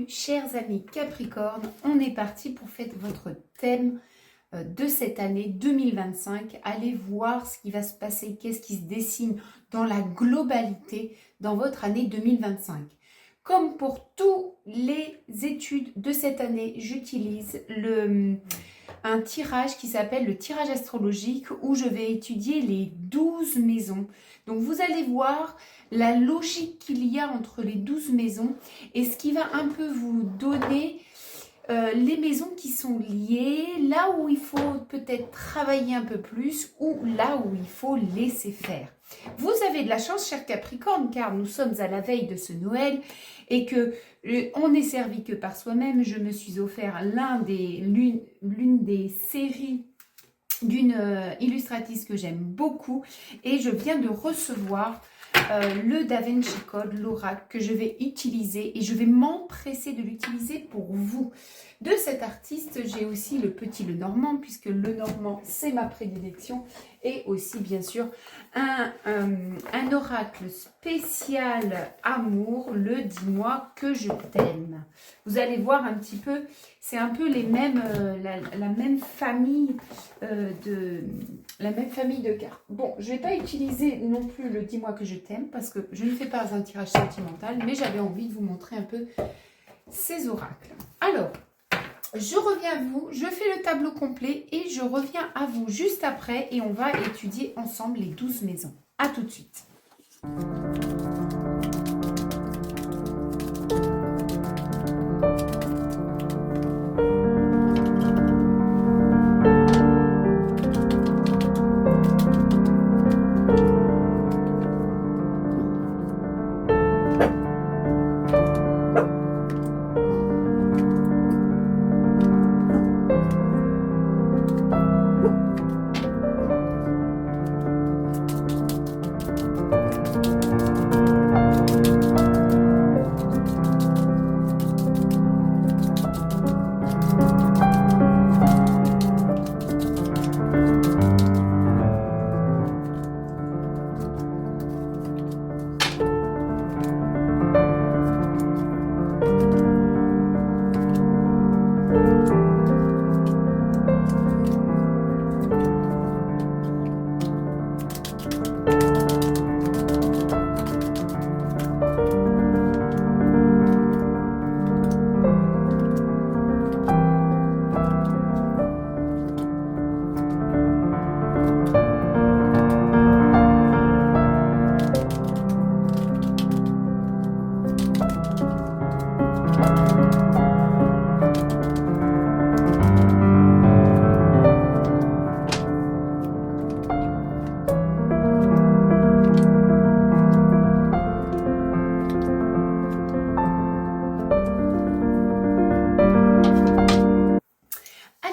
chers amis Capricorne, on est parti pour faire votre thème de cette année 2025. Allez voir ce qui va se passer, qu'est-ce qui se dessine dans la globalité dans votre année 2025. Comme pour toutes les études de cette année, j'utilise un tirage qui s'appelle le tirage astrologique où je vais étudier les 12 maisons. Donc vous allez voir la logique qu'il y a entre les 12 maisons et ce qui va un peu vous donner les maisons qui sont liées, là où il faut peut-être travailler un peu plus ou là où il faut laisser faire. Vous avez de la chance, cher Capricorne, car nous sommes à la veille de ce Noël et que on n'est servi que par soi-même. Je me suis offert l'une des séries d'une illustratrice que j'aime beaucoup et je viens de recevoir le Da Vinci Code, l'oracle que je vais utiliser et je vais m'empresser de l'utiliser pour vous. De cet artiste, j'ai aussi le petit Lenormand, puisque Lenormand, c'est ma prédilection, et aussi, bien sûr, un oracle spécial amour, le dis-moi que je t'aime. Vous allez voir un petit peu, c'est un peu les mêmes, la même famille de cartes. Bon, je ne vais pas utiliser non plus le dis-moi que je t'aime, parce que je ne fais pas un tirage sentimental, mais j'avais envie de vous montrer un peu ces oracles. Alors, je reviens à vous, je fais le tableau complet et je reviens à vous juste après et on va étudier ensemble les 12 maisons. À tout de suite.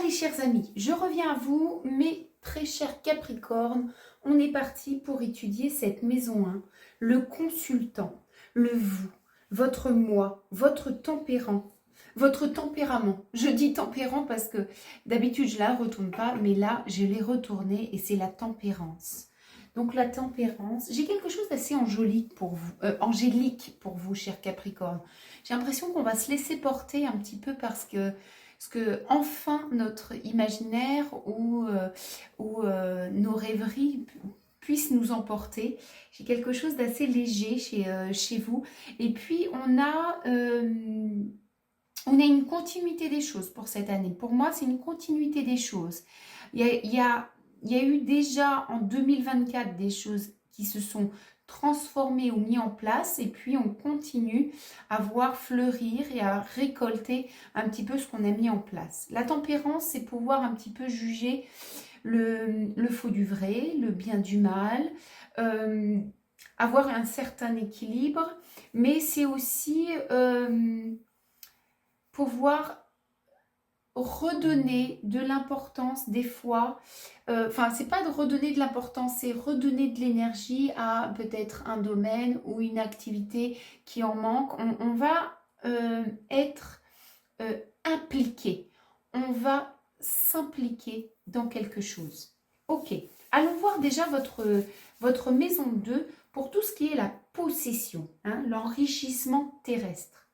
Chers amis, je reviens à vous, mes très chers Capricornes, on est parti pour étudier cette maison 1, le consultant, le vous, votre moi, votre tempérament. Je dis tempérant parce que d'habitude je la retourne pas, mais là je l'ai retournée et c'est la tempérance. Donc la tempérance, j'ai quelque chose d'assez angélique pour vous, chers Capricornes. J'ai l'impression qu'on va se laisser porter un petit peu parce que enfin notre imaginaire ou nos rêveries puissent nous emporter. J'ai quelque chose d'assez léger chez vous. Et puis on a une continuité des choses pour cette année. Pour moi, c'est une continuité des choses. Il y a eu déjà en 2024 des choses qui se sont transformés ou mis en place et puis on continue à voir fleurir et à récolter un petit peu ce qu'on a mis en place. La tempérance, c'est pouvoir un petit peu juger le faux du vrai, le bien du mal, avoir un certain équilibre, mais c'est aussi pouvoir redonner de l'importance des fois, c'est pas de redonner de l'importance, c'est redonner de l'énergie à peut-être un domaine ou une activité qui en manque. On va être impliqué, on va s'impliquer dans quelque chose. Ok, allons voir déjà votre maison 2 pour tout ce qui est la possession, hein, l'enrichissement terrestre.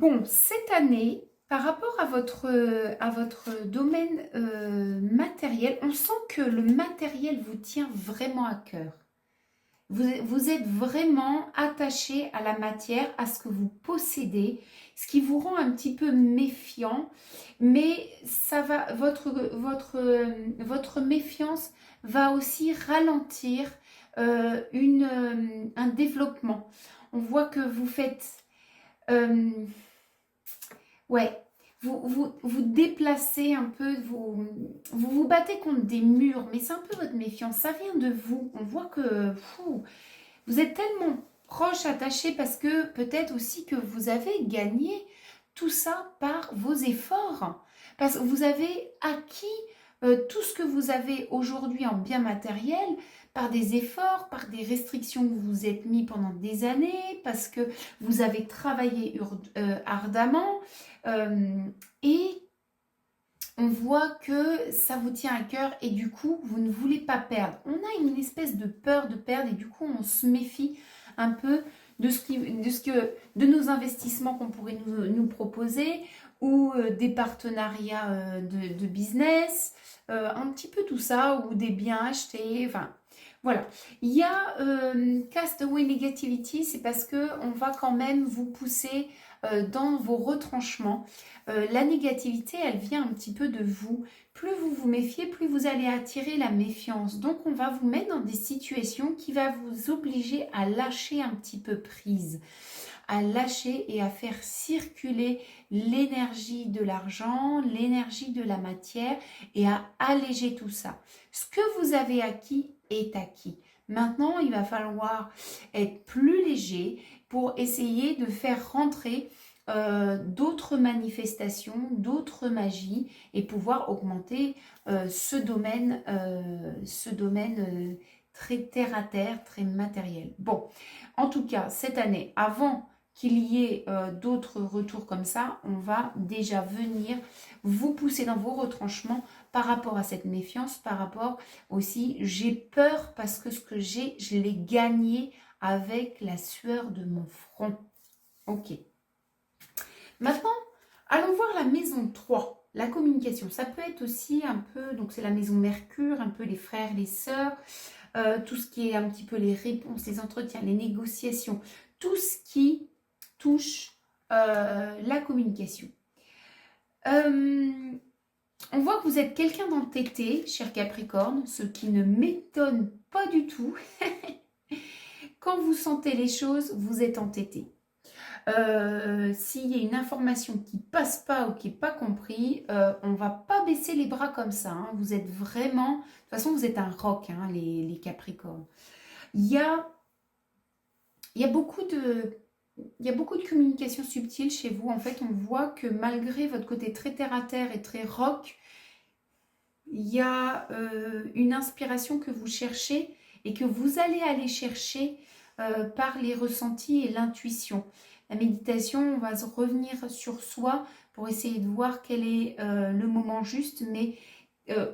Bon, cette année, par rapport à votre domaine matériel, on sent que le matériel vous tient vraiment à cœur. Vous êtes vraiment attaché à la matière, à ce que vous possédez, ce qui vous rend un petit peu méfiant, mais ça va, votre méfiance va aussi ralentir un développement. On voit que vous faites... euh, ouais, vous déplacez un peu, vous battez contre des murs, mais c'est un peu votre méfiance, ça vient de vous. On voit que vous êtes tellement proche, attaché, parce que peut-être aussi que vous avez gagné tout ça par vos efforts. Parce que vous avez acquis tout ce que vous avez aujourd'hui en bien matériel par des efforts, par des restrictions que vous vous êtes mis pendant des années, parce que vous avez travaillé ardemment. Et on voit que ça vous tient à cœur et du coup, vous ne voulez pas perdre. On a une espèce de peur de perdre et du coup, on se méfie un peu de nos investissements qu'on pourrait nous proposer ou des partenariats de business, un petit peu tout ça, ou des biens achetés, enfin... Voilà, il y a Castaway Negativity, c'est parce que on va quand même vous pousser dans vos retranchements. La négativité, elle vient un petit peu de vous. Plus vous vous méfiez, plus vous allez attirer la méfiance. Donc, on va vous mettre dans des situations qui vont vous obliger à lâcher un petit peu prise, à lâcher et à faire circuler l'énergie de l'argent, l'énergie de la matière et à alléger tout ça. Ce que vous avez acquis est acquis. Maintenant, il va falloir être plus léger pour essayer de faire rentrer d'autres manifestations, d'autres magies et pouvoir augmenter ce domaine très terre à terre, très matériel. Bon, en tout cas, cette année, avant qu'il y ait d'autres retours comme ça, on va déjà venir vous pousser dans vos retranchements par rapport à cette méfiance, par rapport aussi, j'ai peur parce que ce que j'ai, je l'ai gagné avec la sueur de mon front. Ok. Maintenant, allons voir la maison 3, la communication. Ça peut être aussi un peu, donc c'est la maison Mercure, un peu les frères, les sœurs, tout ce qui est un petit peu les réponses, les entretiens, les négociations, tout ce qui touche la communication. On voit que vous êtes quelqu'un d'entêté, cher Capricorne, ce qui ne m'étonne pas du tout. Quand vous sentez les choses, vous êtes entêté. S'il y a une information qui passe pas ou qui n'est pas compris, on va pas baisser les bras comme ça. Hein. Vous êtes vraiment... De toute façon, vous êtes un roc, hein, les Capricornes. Il y a beaucoup de communication subtile chez vous. En fait, on voit que malgré votre côté très terre-à-terre et très rock, il y a une inspiration que vous cherchez et que vous allez aller chercher par les ressentis et l'intuition. La méditation, on va revenir sur soi pour essayer de voir quel est le moment juste, mais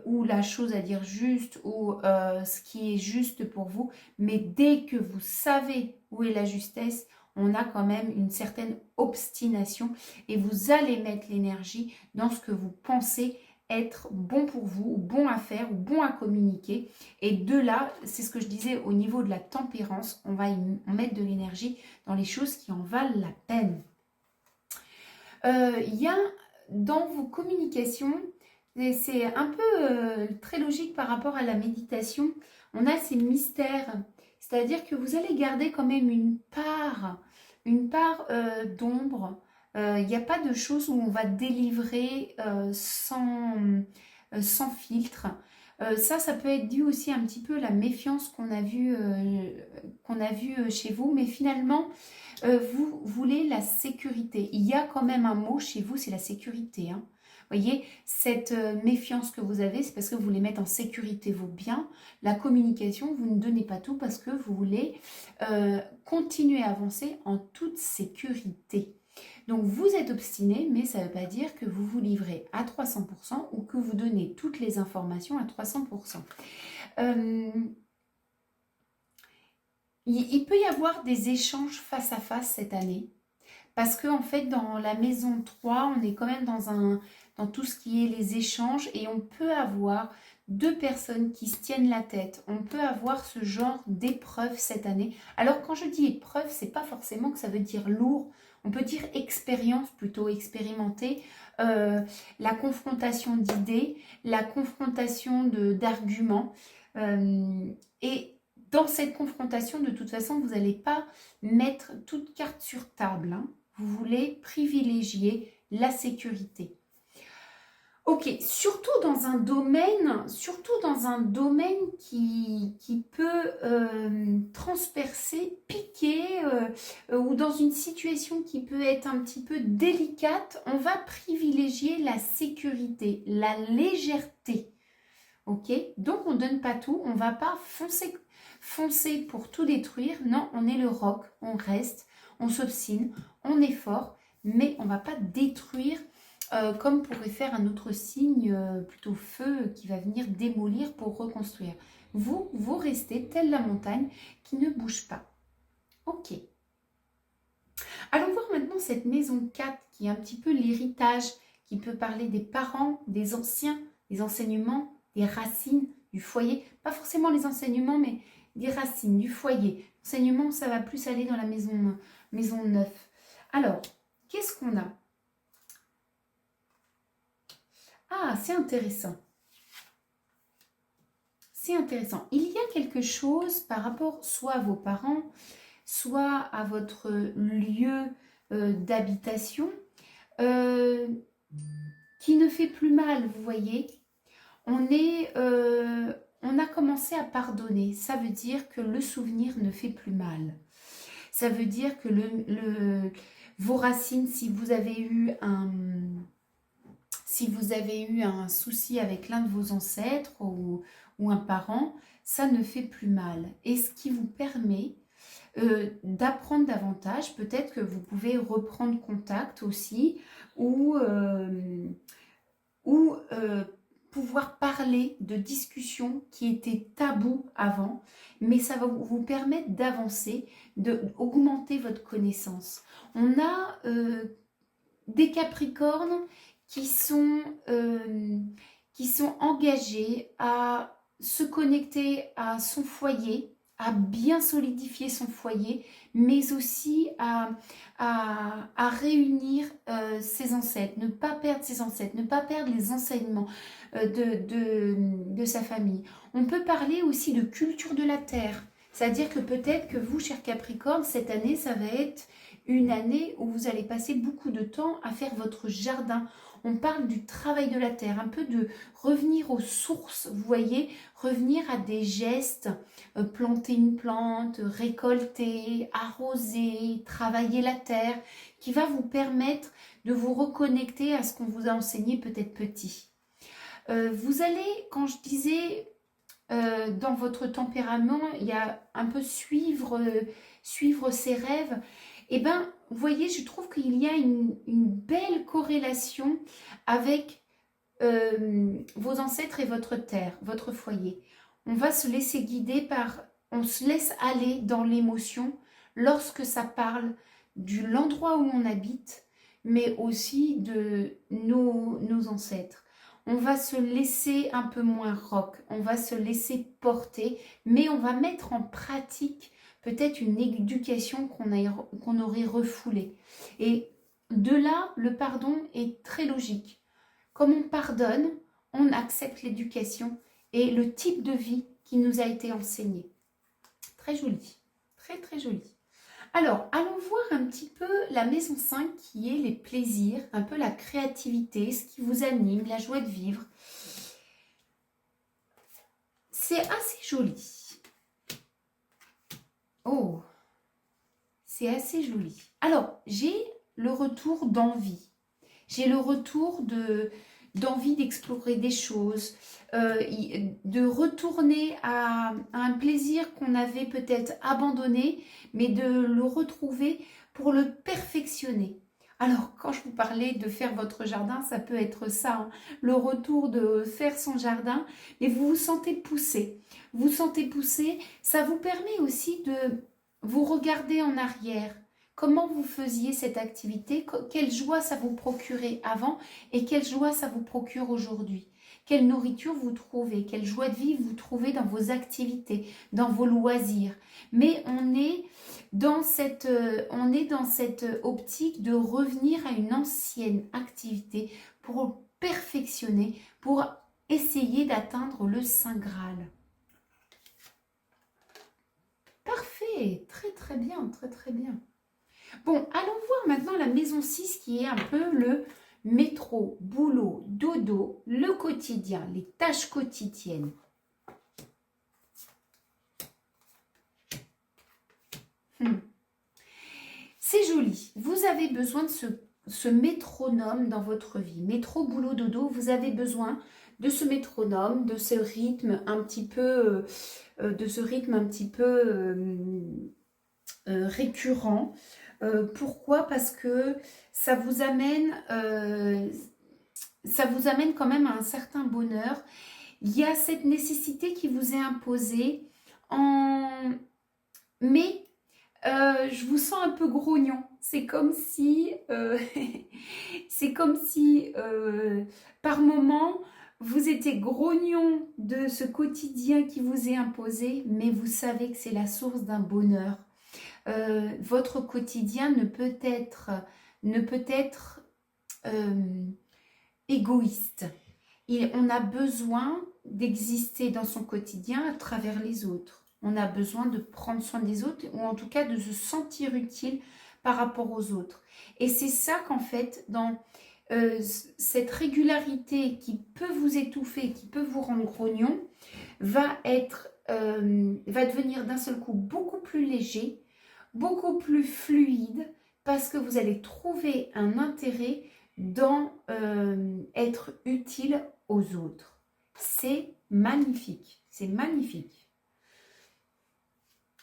ou la chose à dire juste, ou ce qui est juste pour vous. Mais dès que vous savez où est la justesse, on a quand même une certaine obstination et vous allez mettre l'énergie dans ce que vous pensez être bon pour vous, ou bon à faire, ou bon à communiquer. Et de là, c'est ce que je disais au niveau de la tempérance, on va mettre de l'énergie dans les choses qui en valent la peine. Il y a dans vos communications, et c'est un peu très logique par rapport à la méditation, on a ces mystères, c'est-à-dire que vous allez garder quand même une part d'ombre. Il n'y a pas de choses où on va délivrer sans filtre. Ça peut être dû aussi un petit peu à la méfiance qu'on a vue chez vous, mais finalement, vous voulez la sécurité. Il y a quand même un mot chez vous, c'est la sécurité. Hein. Vous voyez, cette méfiance que vous avez, c'est parce que vous voulez mettre en sécurité vos biens. La communication, vous ne donnez pas tout parce que vous voulez continuer à avancer en toute sécurité. Donc, vous êtes obstiné, mais ça ne veut pas dire que vous vous livrez à 300% ou que vous donnez toutes les informations à 300%. Il peut y avoir des échanges face à face cette année Parce que en fait, dans la maison 3, on est quand même dans tout ce qui est les échanges et on peut avoir deux personnes qui se tiennent la tête. On peut avoir ce genre d'épreuve cette année. Alors quand je dis épreuve, c'est pas forcément que ça veut dire lourd. On peut dire expérience, plutôt expérimentée. La confrontation d'idées, la confrontation d'arguments. Et dans cette confrontation, de toute façon, vous n'allez pas mettre toute carte sur table, hein. Vous voulez privilégier la sécurité. Ok, surtout dans un domaine qui peut transpercer, piquer, ou dans une situation qui peut être un petit peu délicate, on va privilégier la sécurité, la légèreté. Ok, donc on ne donne pas tout, on ne va pas foncer pour tout détruire. Non, on est le roc, on reste, on s'obstine, on est fort, mais on ne va pas détruire comme pourrait faire un autre signe, plutôt feu, qui va venir démolir pour reconstruire. Vous restez telle la montagne qui ne bouge pas. Ok. Allons voir maintenant cette maison 4 qui est un petit peu l'héritage, qui peut parler des parents, des anciens, des enseignements, des racines, du foyer. Pas forcément les enseignements, mais des racines, du foyer. L'enseignement, ça va plus aller dans la maison 9. Alors, qu'est-ce qu'on a? Ah, c'est intéressant. C'est intéressant. Il y a quelque chose par rapport soit à vos parents, soit à votre lieu d'habitation qui ne fait plus mal, vous voyez. On a commencé à pardonner. Ça veut dire que le souvenir ne fait plus mal. Ça veut dire que vos racines, si vous avez eu un souci avec l'un de vos ancêtres ou un parent, ça ne fait plus mal. Et ce qui vous permet d'apprendre davantage, peut-être que vous pouvez reprendre contact aussi, ou pouvoir parler de discussions qui étaient tabous avant, mais ça va vous permettre d'avancer, d'augmenter votre connaissance. On a des Capricornes qui sont engagés à se connecter à son foyer, à bien solidifier son foyer, mais aussi à réunir ses ancêtres, ne pas perdre ses ancêtres, ne pas perdre les enseignements de sa famille. On peut parler aussi de culture de la terre, c'est-à-dire que peut-être que vous, cher Capricorne, cette année, ça va être une année où vous allez passer beaucoup de temps à faire votre jardin. On parle du travail de la terre, un peu de revenir aux sources, vous voyez, revenir à des gestes, planter une plante, récolter, arroser, travailler la terre, qui va vous permettre de vous reconnecter à ce qu'on vous a enseigné peut-être petit. Vous allez, quand je disais dans votre tempérament, il y a un peu suivre ses rêves, et bien, vous voyez, je trouve qu'il y a une belle corrélation avec vos ancêtres et votre terre, votre foyer. On va se laisser guider on se laisse aller dans l'émotion lorsque ça parle de l'endroit où on habite, mais aussi de nos ancêtres. On va se laisser un peu moins rock, on va se laisser porter, mais on va mettre en pratique peut-être une éducation qu'on aurait refoulée. Et de là, le pardon est très logique. Comme on pardonne, on accepte l'éducation et le type de vie qui nous a été enseigné. Très joli, très très joli. Alors, allons voir un petit peu la maison 5 qui est les plaisirs, un peu la créativité, ce qui vous anime, la joie de vivre. C'est assez joli. Oh, c'est assez joli. Alors, j'ai le retour d'envie. J'ai le retour d'envie d'explorer des choses, de retourner à un plaisir qu'on avait peut-être abandonné, mais de le retrouver pour le perfectionner. Alors, quand je vous parlais de faire votre jardin, ça peut être ça, hein, le retour de faire son jardin, mais vous vous sentez poussé. Vous vous sentez poussé, ça vous permet aussi de vous regarder en arrière. comment vous faisiez cette activité, quelle joie ça vous procurait avant et quelle joie ça vous procure aujourd'hui. Quelle nourriture vous trouvez, quelle joie de vivre vous trouvez dans vos activités, dans vos loisirs. Mais on est dans cette optique de revenir à une ancienne activité pour perfectionner, pour essayer d'atteindre le Saint Graal. Parfait, très très bien, très très bien. Bon, allons voir maintenant la maison 6 qui est un peu le métro, boulot, dodo, le quotidien, les tâches quotidiennes. C'est joli. Vous avez besoin de ce métronome dans votre vie. Métro, boulot, dodo, vous avez besoin de ce métronome, de ce rythme un petit peu, récurrent. Pourquoi? Parce que ça vous amène quand même à un certain bonheur. Il y a cette nécessité qui vous est imposée, mais je vous sens un peu grognon. C'est comme si, par moment, vous étiez grognon de ce quotidien qui vous est imposé, mais vous savez que c'est la source d'un bonheur. Votre quotidien ne peut être égoïste. On a besoin d'exister dans son quotidien à travers les autres. On a besoin de prendre soin des autres ou en tout cas de se sentir utile par rapport aux autres. Et c'est ça qu'en fait, dans cette régularité qui peut vous étouffer, qui peut vous rendre grognon, va devenir d'un seul coup beaucoup plus léger, beaucoup plus fluide, parce que vous allez trouver un intérêt dans être utile aux autres. C'est magnifique, c'est magnifique.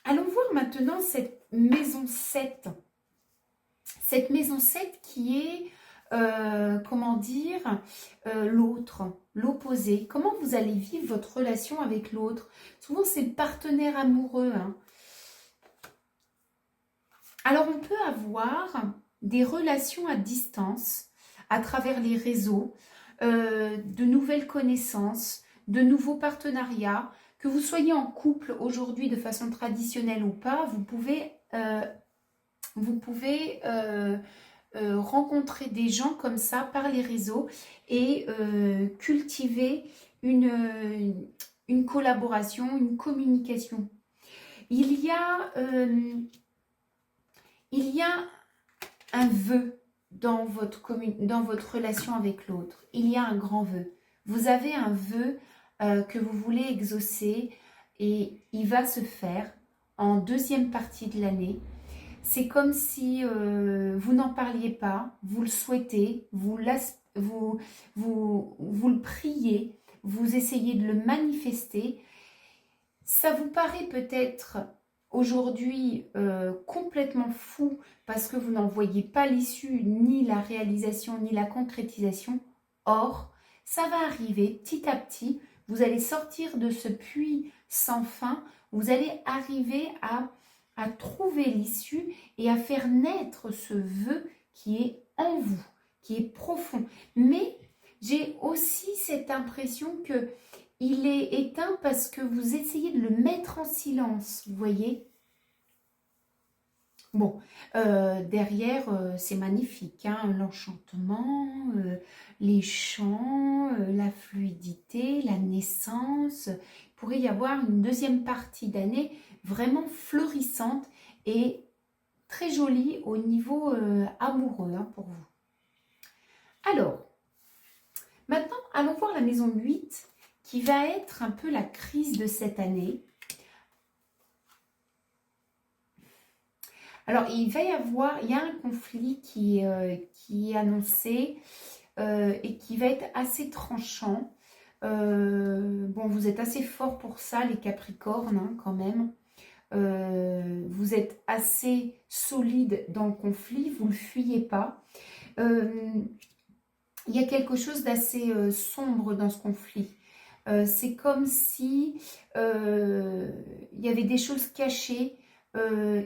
Allons voir maintenant cette maison 7. Cette maison 7 qui est, l'autre, l'opposé. Comment vous allez vivre votre relation avec l'autre? Souvent, c'est le partenaire amoureux. Alors, on peut avoir des relations à distance à travers les réseaux, de nouvelles connaissances, de nouveaux partenariats. Que vous soyez en couple aujourd'hui de façon traditionnelle ou pas, vous pouvez rencontrer des gens comme ça par les réseaux et cultiver une collaboration, une communication. Il y a un vœu dans votre relation avec l'autre. Il y a un grand vœu. Vous avez un vœu que vous voulez exaucer et il va se faire en deuxième partie de l'année. C'est comme si vous n'en parliez pas, vous le souhaitez, vous le priez, vous essayez de le manifester. Ça vous paraît peut-être aujourd'hui complètement fou parce que vous n'en voyez pas l'issue, ni la réalisation, ni la concrétisation. Or, ça va arriver petit à petit. Vous allez sortir de ce puits sans fin. Vous allez arriver à trouver l'issue et à faire naître ce vœu qui est en vous, qui est profond. Mais j'ai aussi cette impression que il est éteint parce que vous essayez de le mettre en silence, vous voyez. Bon, derrière, c'est magnifique, hein, l'enchantement, les chants, la fluidité, la naissance. Il pourrait y avoir une deuxième partie d'année vraiment florissante et très jolie au niveau amoureux, hein, pour vous. Alors, maintenant, allons voir la maison 8 qui va être un peu la crise de cette année. Alors, il y a un conflit qui est annoncé et qui va être assez tranchant. Bon, vous êtes assez fort pour ça, les Capricornes, hein, quand même. Vous êtes assez solide dans le conflit, vous ne le fuyez pas. Il y a quelque chose d'assez sombre dans ce conflit. C'est comme si il y avait des choses cachées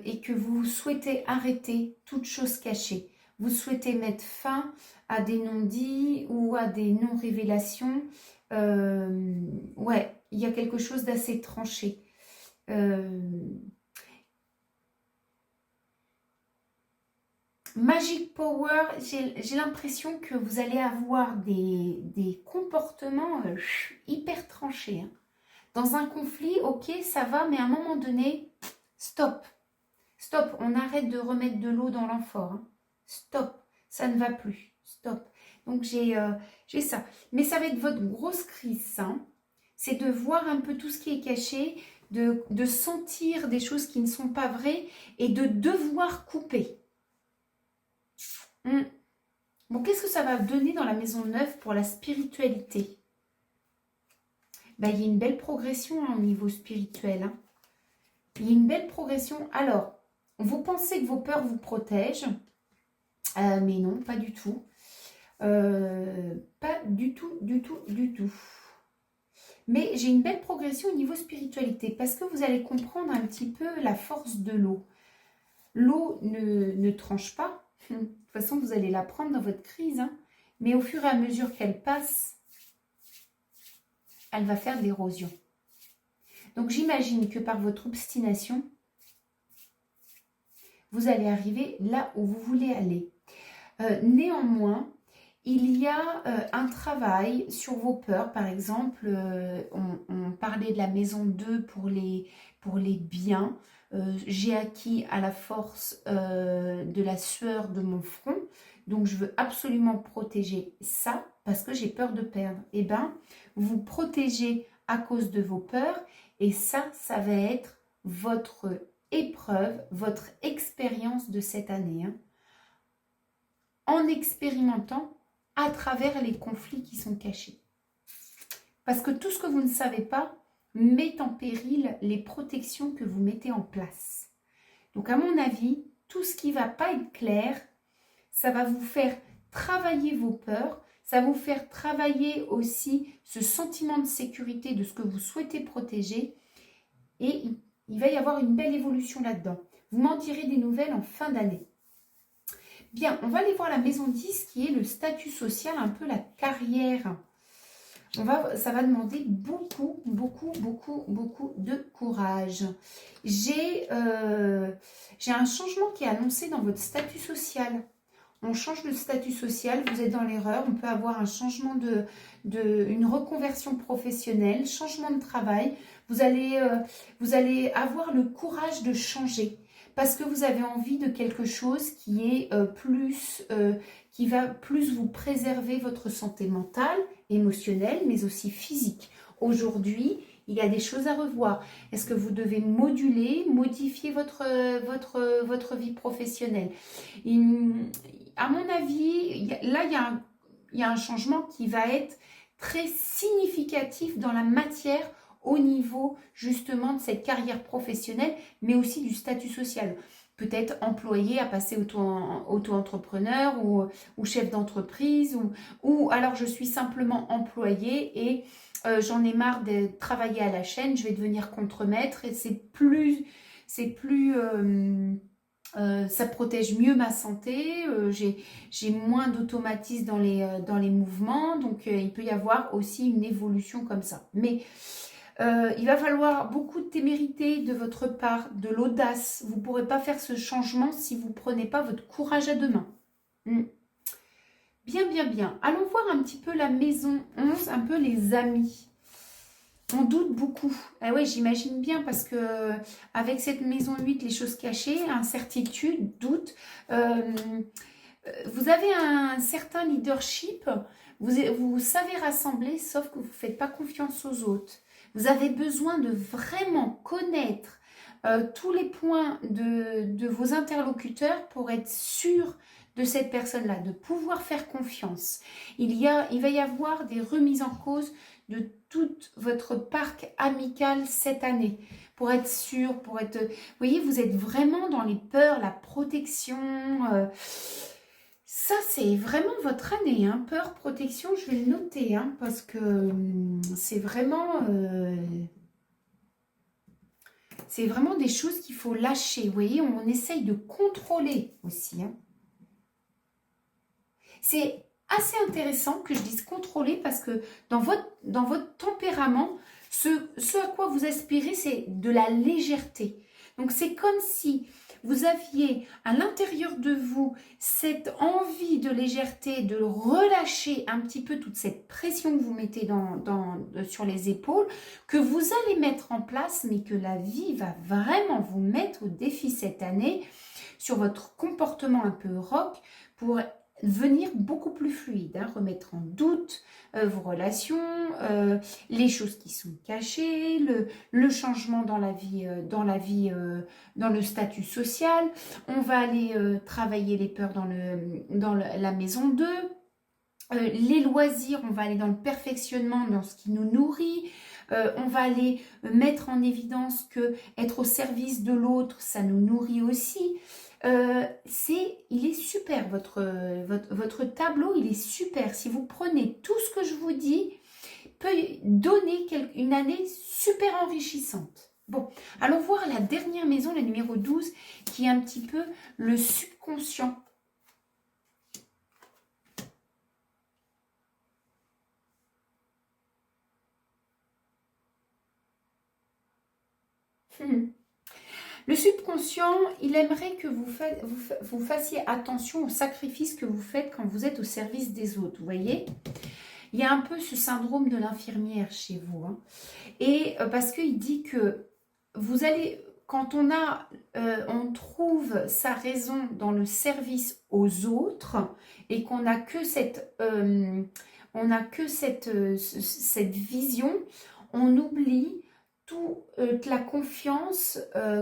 et que vous souhaitez arrêter toute chose cachée. Vous souhaitez mettre fin à des non-dits ou à des non-révélations. Ouais, il y a quelque chose d'assez tranché. Magic Power, j'ai l'impression que vous allez avoir des comportements hyper tranchés. Hein. Dans un conflit, ok, ça va, mais à un moment donné, stop. Stop, on arrête de remettre de l'eau dans l'amphore. Hein. Stop, ça ne va plus. Stop. Donc j'ai ça. Mais ça va être votre grosse crise, hein. C'est de voir un peu tout ce qui est caché, de sentir des choses qui ne sont pas vraies et de devoir couper. Bon, qu'est-ce que ça va donner dans la maison 9 pour la spiritualité? Ben, il y a une belle progression hein, au niveau spirituel. Hein. Il y a une belle progression. Alors, vous pensez que vos peurs vous protègent, mais non, pas du tout. Pas du tout, du tout, du tout. Mais j'ai une belle progression au niveau spiritualité parce que vous allez comprendre un petit peu la force de l'eau. L'eau ne tranche pas. De toute façon, vous allez la prendre dans votre crise. Hein. Mais au fur et à mesure qu'elle passe, elle va faire de l'érosion. Donc, j'imagine que par votre obstination, vous allez arriver là où vous voulez aller. Néanmoins, il y a un travail sur vos peurs. Par exemple, on parlait de la maison 2 pour les biens. J'ai acquis à la force de la sueur de mon front. Donc, je veux absolument protéger ça parce que j'ai peur de perdre. Eh bien, vous protégez à cause de vos peurs et ça va être votre épreuve, votre expérience de cette année. Hein. En expérimentant à travers les conflits qui sont cachés. Parce que tout ce que vous ne savez pas met en péril les protections que vous mettez en place. Donc à mon avis, tout ce qui ne va pas être clair, ça va vous faire travailler vos peurs, ça va vous faire travailler aussi ce sentiment de sécurité de ce que vous souhaitez protéger et il va y avoir une belle évolution là-dedans. Vous m'en direz des nouvelles en fin d'année. Bien, on va aller voir la maison 10 qui est le statut social, un peu la carrière. Ça va demander beaucoup, beaucoup, beaucoup, beaucoup de courage. J'ai un changement qui est annoncé dans votre statut social. On change de statut social, vous êtes dans l'erreur, on peut avoir un changement une reconversion professionnelle, changement de travail. Vous allez avoir le courage de changer. Parce que vous avez envie de quelque chose qui est qui va plus vous préserver votre santé mentale, émotionnelle, mais aussi physique. Aujourd'hui, il y a des choses à revoir. Est-ce que vous devez modifier votre vie professionnelle? À mon avis, là, il y a un changement qui va être très significatif dans la matière au niveau justement de cette carrière professionnelle, mais aussi du statut social. Peut-être employé à passer auto-entrepreneur ou chef d'entreprise, ou alors je suis simplement employé et j'en ai marre de travailler à la chaîne, je vais devenir contremaître et ça protège mieux ma santé, j'ai moins d'automatisme dans les mouvements, donc il peut y avoir aussi une évolution comme ça. Mais il va falloir beaucoup de témérité de votre part, de l'audace. Vous ne pourrez pas faire ce changement si vous ne prenez pas votre courage à deux mains. Bien, bien, bien. Allons voir un petit peu la maison 11, un peu les amis. On doute beaucoup. Ah ouais, j'imagine bien parce que avec cette maison 8, les choses cachées, incertitude, doute, vous avez un certain leadership, vous savez rassembler, sauf que vous ne faites pas confiance aux autres. Vous avez besoin de vraiment connaître tous les points de vos interlocuteurs pour être sûr de cette personne-là, de pouvoir faire confiance. Il va y avoir des remises en cause de tout votre parc amical cette année. Pour être sûr, vous voyez, vous êtes vraiment dans les peurs, la protection. Ça, c'est vraiment votre année, hein. Peur, protection, je vais le noter, hein, parce que c'est vraiment c'est vraiment des choses qu'il faut lâcher. Vous voyez, on essaye de contrôler aussi. Hein. C'est assez intéressant que je dise contrôler parce que dans votre tempérament, ce à quoi vous aspirez, c'est de la légèreté. Donc, c'est comme si vous aviez à l'intérieur de vous cette envie de légèreté, de relâcher un petit peu toute cette pression que vous mettez sur les épaules, que vous allez mettre en place, mais que la vie va vraiment vous mettre au défi cette année sur votre comportement un peu rock pour devenir beaucoup plus fluide, hein, remettre en doute vos relations, les choses qui sont cachées, le changement dans le statut social. On va aller travailler les peurs dans la maison 2. Les loisirs, on va aller dans le perfectionnement, dans ce qui nous nourrit. On va aller mettre en évidence que être au service de l'autre, ça nous nourrit aussi. Il est super, votre tableau, il est super. Si vous prenez tout ce que je vous dis, peut donner une année super enrichissante. Bon, allons voir la dernière maison, la numéro 12, qui est un petit peu le subconscient. Le subconscient, il aimerait que vous fassiez attention au sacrifice que vous faites quand vous êtes au service des autres, vous voyez. Il y a un peu ce syndrome de l'infirmière chez vous. Hein. Et parce qu'il dit que vous allez, quand on trouve sa raison dans le service aux autres et qu'on n'a que cette vision, on oublie toute la confiance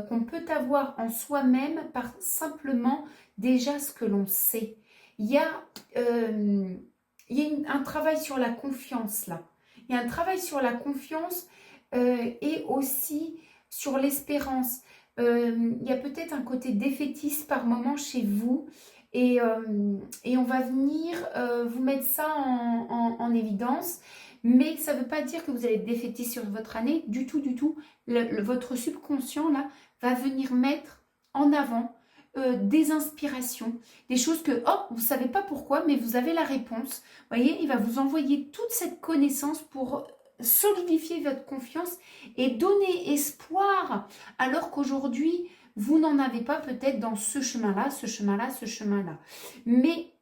qu'on peut avoir en soi-même par simplement déjà ce que l'on sait. Il y a un travail sur la confiance là. Il y a un travail sur la confiance et aussi sur l'espérance. Il y a peut-être un côté défaitiste par moment chez vous et on va venir vous mettre ça en évidence. Mais ça ne veut pas dire que vous allez être défaitiste sur votre année, du tout, du tout. Votre subconscient, là, va venir mettre en avant des inspirations, des choses que, vous ne savez pas pourquoi, mais vous avez la réponse. Vous voyez, il va vous envoyer toute cette connaissance pour solidifier votre confiance et donner espoir, alors qu'aujourd'hui, vous n'en avez pas peut-être dans ce chemin-là, ce chemin-là, ce chemin-là. Mais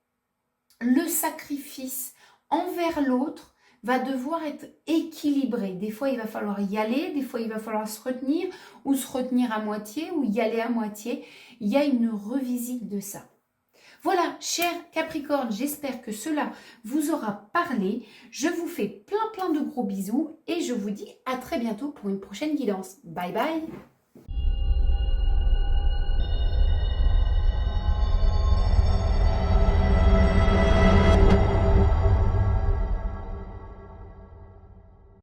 le sacrifice envers l'autre va devoir être équilibré. Des fois, il va falloir y aller, des fois, il va falloir se retenir, ou se retenir à moitié, ou y aller à moitié. Il y a une revisite de ça. Voilà, chers Capricorne, j'espère que cela vous aura parlé. Je vous fais plein de gros bisous et je vous dis à très bientôt pour une prochaine guidance. Bye bye.